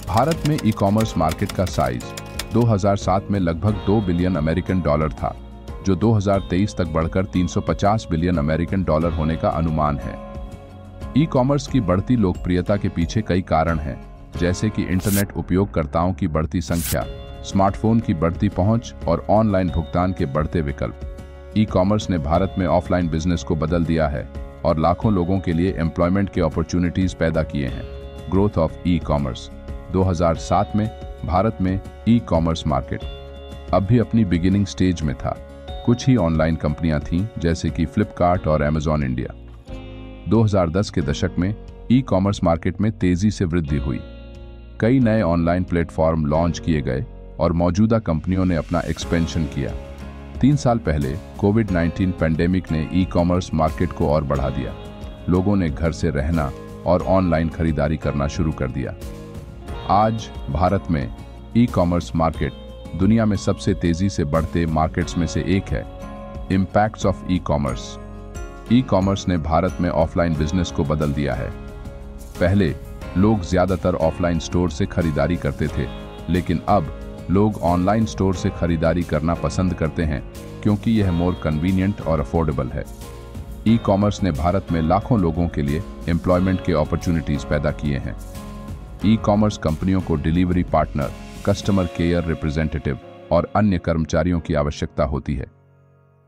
भारत में e commerce market का size 2007 में लगभग 2 बिलियन अमेरिकन डॉलर था, जो 2023 तक बढ़कर 350 बिलियन अमेरिकन डॉलर होने का अनुमान है। ई कॉमर्स की बढ़ती लोकप्रियता के पीछे कई कारण हैं, जैसे कि इंटरनेट उपयोगकर्ताओं की बढ़ती संख्या, स्मार्टफोन की बढ़ती पहुंच और ऑनलाइन भुगतान के बढ़ते विकल्प। ई कॉमर्स ने भारत में ऑफलाइन बिजनेस को बदल दिया है और लाखों लोगों के लिए एम्प्लॉयमेंट के अपॉर्चुनिटीज पैदा किए हैं। Growth of e commerce. 2007 में भारत में ई कॉमर्स मार्केट अब भी अपनी बिगिनिंग स्टेज में था। कुछ ही ऑनलाइन कंपनियां थीं, जैसे कि फ्लिपकार्ट और अमेजॉन इंडिया। 2010 के दशक में ई कॉमर्स मार्केट में तेजी से वृद्धि हुई। कई नए ऑनलाइन प्लेटफॉर्म लॉन्च किए गए और मौजूदा कंपनियों ने अपना एक्सपेंशन किया। 3 साल पहले कोविड-19 पैंडेमिक ने ई कॉमर्स मार्केट को और बढ़ा दिया। लोगों ने घर से रहना और ऑनलाइन खरीदारी करना शुरू कर दिया। आज भारत में ई कॉमर्स मार्केट दुनिया में सबसे तेजी से बढ़ते मार्केट्स में से एक है। Impacts of e commerce. E commerce ने भारत में ऑफलाइन बिजनेस को बदल दिया है। पहले लोग ज्यादातर ऑफलाइन स्टोर से खरीदारी करते थे, लेकिन अब लोग ऑनलाइन स्टोर से खरीदारी करना पसंद करते हैं क्योंकि यह मोर कन्वीनियंट और अफोर्डेबल है। ई कॉमर्स ने भारत में लाखों लोगों के लिए एम्प्लॉयमेंट के अपॉर्चुनिटीज पैदा किए हैं। ई कॉमर्स कंपनियों को delivery partner, customer care representative और अन्य कर्मचारियों की आवश्यकता होती है।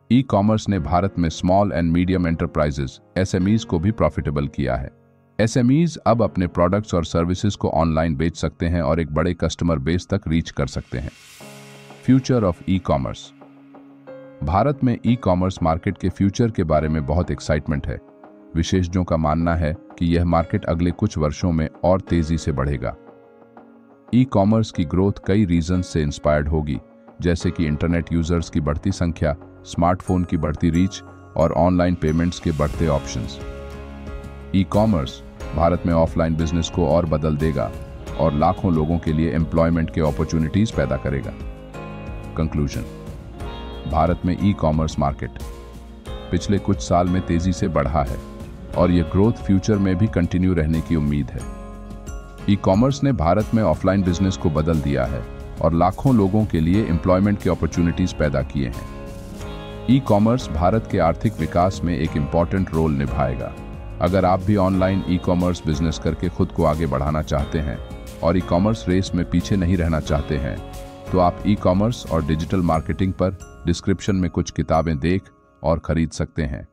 ई कॉमर्स ने भारत में small and medium enterprises SMEs को भी प्रॉफिटेबल किया है। एसएमईज अब अपने प्रोडक्ट्स और सर्विसेज को ऑनलाइन बेच सकते हैं और एक बड़े कस्टमर बेस तक रीच कर सकते हैं। Future of e commerce. Bharat में ई कॉमर्स मार्केट के फ्यूचर के बारे में बहुत एक्साइटमेंट है। विशेषज्ञों का मानना है कि यह मार्केट अगले कुछ वर्षों में और तेजी से बढ़ेगा। ई कॉमर्स की ग्रोथ कई रीजंस से इंस्पायर्ड होगी, जैसे कि इंटरनेट यूजर्स की बढ़ती संख्या, स्मार्टफोन की बढ़ती रीच और ऑनलाइन पेमेंट्स के बढ़ते ऑप्शंस। ई कॉमर्स भारत में ऑफलाइन बिजनेस को और बदल देगा और लाखों लोगों के लिए एम्प्लॉयमेंट के अपॉर्चुनिटीज पैदा करेगा। कंक्लूजन। भारत में ई कॉमर्स मार्केट पिछले कुछ साल में तेजी से बढ़ा है और यह ग्रोथ फ्यूचर में भी कंटिन्यू रहने की उम्मीद है। ई कॉमर्स ने भारत में ऑफलाइन बिजनेस को बदल दिया है और लाखों लोगों के लिए एम्प्लॉयमेंट के अपॉर्चुनिटीज पैदा किए हैं। ई कॉमर्स भारत के आर्थिक विकास में एक इम्पॉर्टेंट रोल निभाएगा। अगर आप भी ऑनलाइन ई कॉमर्स बिजनेस करके खुद को आगे बढ़ाना चाहते हैं और ई कॉमर्स रेस में पीछे नहीं रहना चाहते हैं, तो आप ई कॉमर्स और डिजिटल मार्केटिंग पर डिस्क्रिप्शन में कुछ किताबें देख और खरीद सकते हैं।